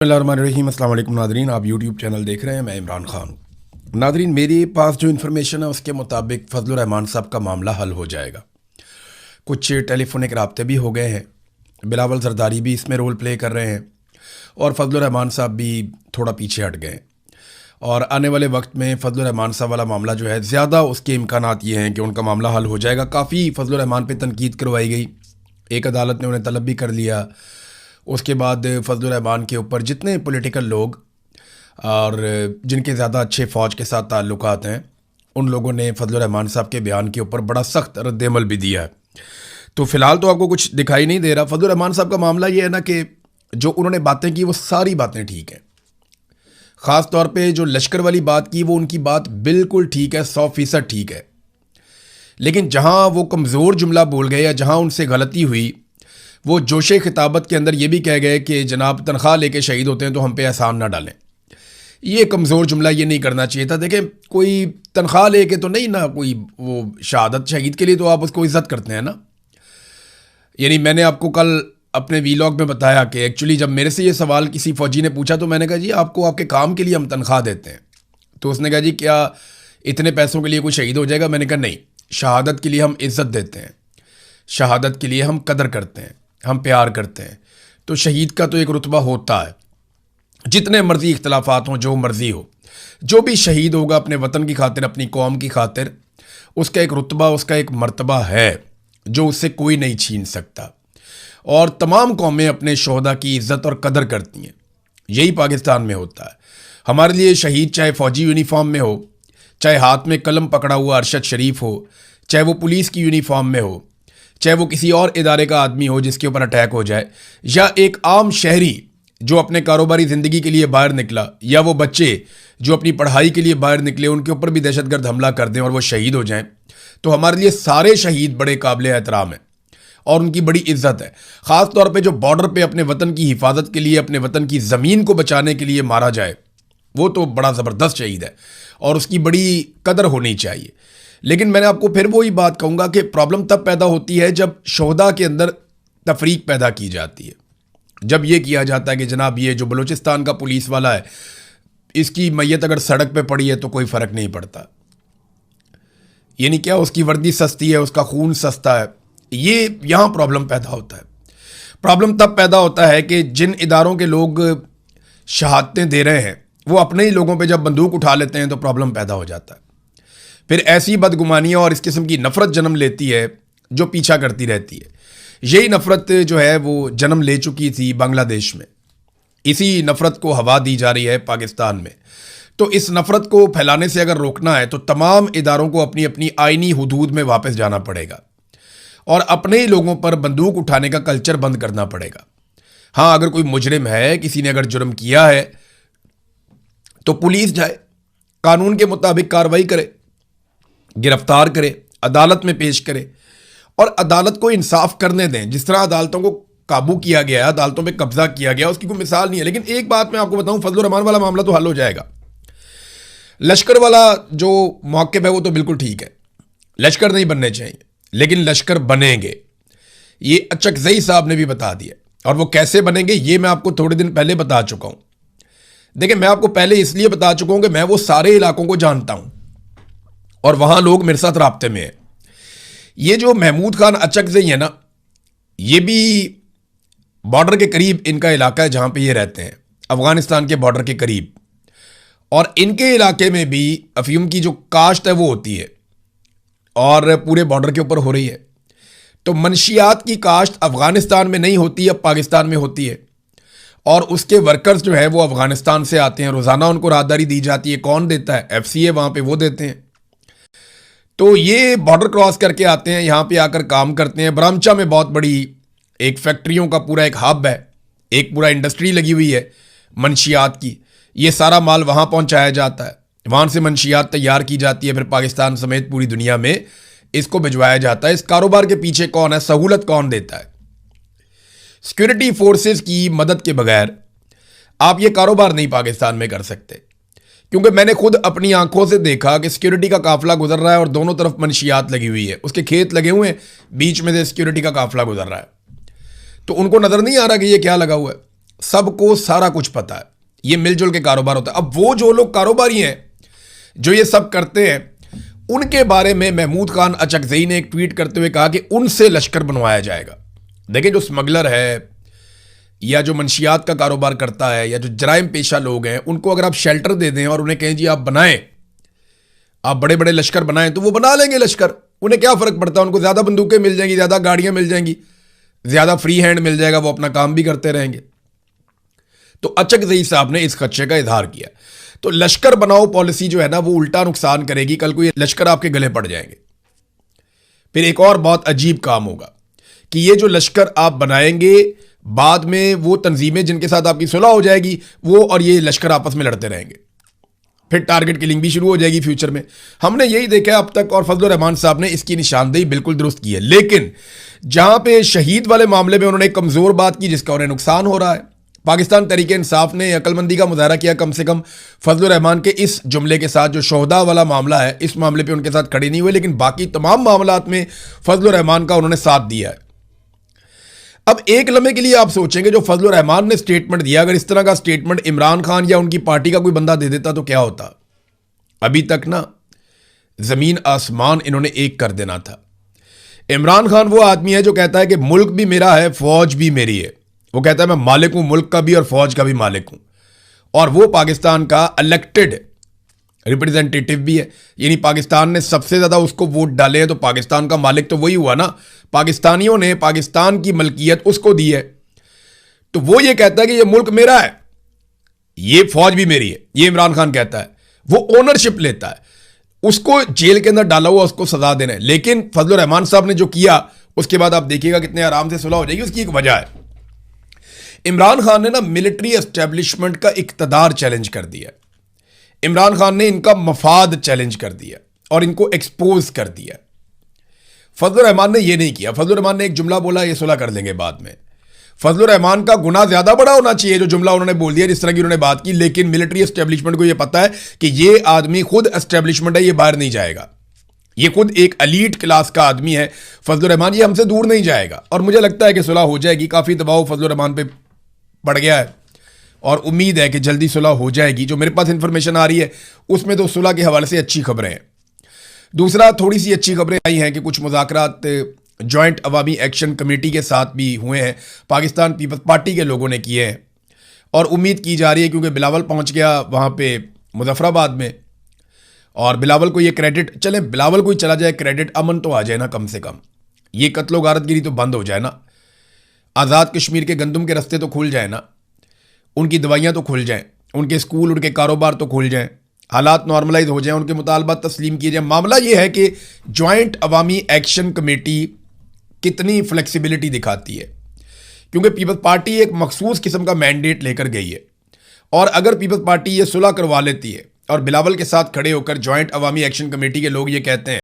बिस्मिल्लाहिर्रहमानिर्रहीम। अस्सलाम वालेकुम नादरीन, आप यूट्यूब चैनल देख रहे हैं, मैं इमरान खान। नादरीन, मेरे पास जो इन्फॉर्मेशन है उसके मुताबिक फजलुर रहमान साहब का मामला हल हो जाएगा। कुछ टेलीफोनिक राब्ते भी हो गए हैं, बिलावल जरदारी भी इसमें रोल प्ले कर रहे हैं और फजलुर रहमान साहब भी थोड़ा पीछे हट गए। और आने वाले वक्त में फजलुर रहमान साहब वाला मामला जो है, ज़्यादा उसके इम्कानात ये हैं कि उनका मामला हल हो जाएगा। काफ़ी फजलुर रहमान पे तनकीद करवाई गई, एक अदालत ने उन्हें तलब भी कर लिया। उसके बाद फजलुर रहमान के ऊपर जितने पॉलिटिकल लोग और जिनके ज़्यादा अच्छे फ़ौज के साथ ताल्लुकात हैं, उन लोगों ने फजलुर रहमान साहब के बयान के ऊपर बड़ा सख्त रद्द-ए-अमल भी दिया है। तो फ़िलहाल तो आपको कुछ दिखाई नहीं दे रहा। फजलुर रहमान साहब का मामला ये है ना कि जो उन्होंने बातें की वो सारी बातें ठीक हैं। ख़ास तौर पे जो लश्कर वाली बात की वो उनकी बात बिल्कुल ठीक है, 100% ठीक है। लेकिन जहाँ वो कमज़ोर जुमला बोल गए या जहाँ उनसे गलती हुई, वो जोशे खिताबत के अंदर ये भी कह गए कि जनाब तनख्वाह लेके शहीद होते हैं तो हम पे एहसान ना डालें। ये कमज़ोर जुमला ये नहीं करना चाहिए था। देखें, कोई तनख्वाह लेके तो नहीं ना, कोई वो शहादत शहीद के लिए तो आप उसको इज़्ज़त करते हैं ना। यानी मैंने आपको कल अपने वीलॉग में बताया कि एक्चुअली जब मेरे से ये सवाल किसी फ़ौजी ने पूछा तो मैंने कहा जी आपको आपके काम के लिए हम तनख्वाह देते हैं। तो उसने कहा जी क्या इतने पैसों के लिए कोई शहीद हो जाएगा? मैंने कहा नहीं, शहादत के लिए हम इज़्ज़त देते हैं, शहादत के लिए हम कदर करते हैं, हम प्यार करते हैं। तो शहीद का तो एक रुतबा होता है, जितने मर्जी इख्तलाफात हों, जो मर्जी हो, जो भी शहीद होगा अपने वतन की खातिर, अपनी कौम की खातिर, उसका एक रुतबा, उसका एक मर्तबा है जो उससे कोई नहीं छीन सकता। और तमाम कौमें अपने शोहदा की इज़्ज़त और कदर करती हैं। यही पाकिस्तान में होता है। हमारे लिए शहीद चाहे फ़ौजी यूनिफॉर्म में हो, चाहे हाथ में कलम पकड़ा हुआ अरशद शरीफ हो, चाहे वो पुलिस की यूनिफॉर्म में हो, चाहे वो किसी और इदारे का आदमी हो जिसके ऊपर अटैक हो जाए, या एक आम शहरी जो अपने कारोबारी ज़िंदगी के लिए बाहर निकला, या वो बच्चे जो अपनी पढ़ाई के लिए बाहर निकले, उनके ऊपर भी दहशतगर्द हमला कर दें और वो शहीद हो जाएं, तो हमारे लिए सारे शहीद बड़े काबिल एहतराम हैं और उनकी बड़ी इज्जत है। ख़ास तौर पे जो बॉर्डर पे अपने वतन की हिफाजत के लिए, अपने वतन की ज़मीन को बचाने के लिए मारा जाए, वो तो बड़ा ज़बरदस्त शहीद है और उसकी बड़ी कदर होनी चाहिए। लेकिन मैंने आपको फिर वही बात कहूँगा कि प्रॉब्लम तब पैदा होती है जब शोहदा के अंदर तफरीक पैदा की जाती है। जब ये किया जाता है कि जनाब ये जो बलूचिस्तान का पुलिस वाला है, इसकी मैयत अगर सड़क पे पड़ी है तो कोई फ़र्क नहीं पड़ता, यानी क्या उसकी वर्दी सस्ती है, उसका खून सस्ता है। ये यहाँ प्रॉब्लम पैदा होता है। प्रॉब्लम तब पैदा होता है कि जिन इदारों के लोग शहादतें दे रहे हैं वो अपने ही लोगों पे जब बंदूक उठा लेते हैं तो प्रॉब्लम पैदा हो जाता है। फिर ऐसी बदगुमानियाँ और इस किस्म की नफ़रत जन्म लेती है जो पीछा करती रहती है। यही नफ़रत जो है वो जन्म ले चुकी थी बांग्लादेश में, इसी नफ़रत को हवा दी जा रही है पाकिस्तान में। तो इस नफ़रत को फैलाने से अगर रोकना है तो तमाम इदारों को अपनी अपनी आइनी हुदूद में वापस जाना पड़ेगा और अपने ही लोगों पर बंदूक उठाने का कल्चर बंद करना पड़ेगा। हाँ, अगर कोई मुजरिम है, किसी ने अगर जुर्म किया है तो पुलिस जाए, कानून के मुताबिक कार्रवाई करे, गिरफ्तार करे, अदालत में पेश करे और अदालत को इंसाफ करने दें। जिस तरह अदालतों को काबू किया गया, अदालतों पे कब्जा किया गया, उसकी कोई मिसाल नहीं है। लेकिन एक बात मैं आपको बताऊं, फजलुर रहमान वाला मामला तो हल हो जाएगा। लश्कर वाला जो मौक़िफ़ है वो तो बिल्कुल ठीक है, लश्कर नहीं बनने चाहिए, लेकिन लश्कर बनेंगे, ये अचकज़ई साहब ने भी बता दिया। और वो कैसे बनेंगे ये मैं आपको थोड़े दिन पहले बता चुका हूं। देखिए, मैं आपको पहले इसलिए बता चुका हूं कि मैं वो सारे इलाकों को जानता हूं और वहां लोग मेरे साथ राब्ते में हैं। ये जो महमूद खान अचकज़ई है ना, ये भी बॉर्डर के करीब इनका इलाका है जहां पे ये रहते हैं, अफगानिस्तान के बॉर्डर के करीब। और इनके इलाके में भी अफीम की जो काश्त है वो होती है और पूरे बॉर्डर के ऊपर हो रही है। तो मंशियात की काश्त अफगानिस्तान में नहीं होती, अब पाकिस्तान में होती है और उसके वर्कर्स जो है वो अफगानिस्तान से आते हैं। रोज़ाना उनको राहदारी दी जाती है। कौन देता है? FCA वहाँ पे वो देते हैं। तो ये बॉर्डर क्रॉस करके आते हैं, यहाँ पे आकर काम करते हैं। बरामचा में बहुत बड़ी एक फैक्ट्रियों का पूरा एक हब है, एक पूरा इंडस्ट्री लगी हुई है मंशियात की। ये सारा माल वहाँ पहुँचाया जाता है, वहाँ से मंशियात तैयार की जाती है, फिर पाकिस्तान समेत पूरी दुनिया में इसको भिजवाया जाता है। इस कारोबार के पीछे कौन है? सहूलत कौन देता है? सिक्योरिटी फोर्सेस की मदद के बगैर आप ये कारोबार नहीं पाकिस्तान में कर सकते, क्योंकि मैंने खुद अपनी आंखों से देखा कि सिक्योरिटी का काफिला गुजर रहा है और दोनों तरफ मंशियात लगी हुई है, उसके खेत लगे हुए हैं, बीच में से सिक्योरिटी का काफिला गुजर रहा है। तो उनको नजर नहीं आ रहा कि ये क्या लगा हुआ है। सबको सारा कुछ पता है, ये मिलजुल के कारोबार होता है। अब वो जो लोग कारोबारी हैं जो ये सब करते हैं, उनके बारे में महमूद खान अचकजई ने एक ट्वीट करते हुए कहा कि उनसे लश्कर बनवाया जाएगा। देखिए, जो स्मगलर है या जो मंशियात का कारोबार करता है या जो जराइम पेशा लोग हैं, उनको अगर आप शेल्टर दे दें और उन्हें कहें जी आप बनाएं, आप बड़े बड़े लश्कर बनाएं, तो वो बना लेंगे लश्कर। उन्हें क्या फर्क पड़ता है, उनको ज्यादा बंदूकें मिल जाएंगी, ज्यादा गाड़ियां मिल जाएंगी, ज्यादा फ्री हैंड मिल जाएगा, वो अपना काम भी करते रहेंगे। तो अचकजई साहब ने इस खदशे का इजहार किया। तो लश्कर बनाओ पॉलिसी जो है ना, वो उल्टा नुकसान करेगी। कल को ये लश्कर आपके गले पड़ जाएंगे। फिर एक और बहुत अजीब काम होगा कि ये जो लश्कर आप बनाएंगे, बाद में वो तंजीमें जिनके साथ आपकी सुलह हो जाएगी, वो और ये लश्कर आपस में लड़ते रहेंगे। फिर टारगेट किलिंग भी शुरू हो जाएगी फ्यूचर में। हमने यही देखा अब तक, और फजलुर रहमान साहब ने इसकी निशानदेही बिल्कुल दुरुस्त की है। लेकिन जहां पे शहीद वाले मामले में उन्होंने एक कमजोर बात की जिसका उन्हें नुकसान हो रहा है, पाकिस्तान तरीके इंसाफ ने अक्लमंदी का मुजाहरा किया कम से कम फजलुर रहमान के इस जुमले के साथ। जो शोहदा वाला मामला है, इस मामले पे उनके साथ खड़े नहीं हुए, लेकिन बाकी तमाम मामलात में फजलुर रहमान का उन्होंने साथ दिया है। अब एक लम्हे के लिए आप सोचेंगे, जो फजलुर रहमान ने स्टेटमेंट दिया, अगर इस तरह का स्टेटमेंट इमरान खान या उनकी पार्टी का कोई बंदा दे देता तो क्या होता। अभी तक ना जमीन आसमान इन्होंने एक कर देना था। इमरान खान वो आदमी है जो कहता है कि मुल्क भी मेरा है, फौज भी मेरी है। वो कहता है मैं मालिक हूं, मुल्क का भी और फौज का भी मालिक हूं। और वो पाकिस्तान का इलेक्टेड रिप्रेजेंटेटिव भी है, यानी पाकिस्तान ने सबसे ज्यादा उसको वोट डाले हैं, तो पाकिस्तान का मालिक तो वही हुआ ना। पाकिस्तानियों ने पाकिस्तान की मलकियत उसको दी है, तो वो ये कहता है कि ये मुल्क मेरा है, ये फौज भी मेरी है। ये इमरान खान कहता है, वो ओनरशिप लेता है। उसको जेल के अंदर डाला हुआ, उसको सजा देना है। लेकिन फजलुर रहमान साहब ने जो किया, उसके बाद आप देखिएगा कितने आराम से सुलह हो जाएगी। उसकी एक वजह है, इमरान खान ने ना मिलिट्री एस्टेब्लिशमेंट का इक्तदार चैलेंज कर दिया। इमरान खान ने इनका मफाद चैलेंज कर दिया और इनको एक्सपोज कर दिया। फजलुर रहमान ने यह नहीं किया। फजलुर रहमान ने एक जुमला बोला, ये सुलह कर लेंगे बाद में। फजलुर रहमान का गुनाह ज्यादा बड़ा होना चाहिए जो जुमला उन्होंने बोल दिया, जिस तरह की उन्होंने बात की। लेकिन मिलिट्री एस्टेब्लिशमेंट को यह पता है कि ये आदमी खुद एस्टेब्लिशमेंट है, ये बाहर नहीं जाएगा, ये खुद एक एलीट क्लास का आदमी है फजलुर रहमान, ये हमसे दूर नहीं जाएगा। और मुझे लगता है कि सुलह हो जाएगी। काफी दबाव फजलुर रहमान पे पड़ गया है और उम्मीद है कि जल्दी सुलह हो जाएगी। जो मेरे पास इंफॉर्मेशन आ रही है उसमें तो सुलह के हवाले से अच्छी खबरें हैं। दूसरा, थोड़ी सी अच्छी खबरें आई हैं कि कुछ मुज़ाकरात जॉइंट अवामी एक्शन कमेटी के साथ भी हुए हैं, पाकिस्तान पीपल्स पार्टी के लोगों ने किए हैं। और उम्मीद की जा रही है, क्योंकि बिलावल पहुंच गया वहाँ पे मुजफ्फराबाद में, और बिलावल को ये क्रेडिट, चले बिलावल को ही चला जाए क्रेडिट, अमन तो आ जाए ना कम से कम, ये कत्लो गारतगिरी तो बंद हो जाए ना, आज़ाद कश्मीर के गंदम के रास्ते तो खुल जाए ना, उनकी दवाइयाँ तो खुल जाएँ, उनके स्कूल उनके कारोबार तो खुल जाएँ, हालात नॉर्मलाइज हो जाएं, उनके मुतालबात तस्लीम किए जाएं। मामला ये है कि जॉइंट अवामी एक्शन कमेटी कितनी फ्लेक्सिबिलिटी दिखाती है, क्योंकि पीपल्स पार्टी एक मखसूस किस्म का मैंडेट लेकर गई है। और अगर पीपल्स पार्टी ये सुलह करवा लेती है और बिलावल के साथ खड़े होकर जॉइंट अवामी एक्शन कमेटी के लोग ये कहते हैं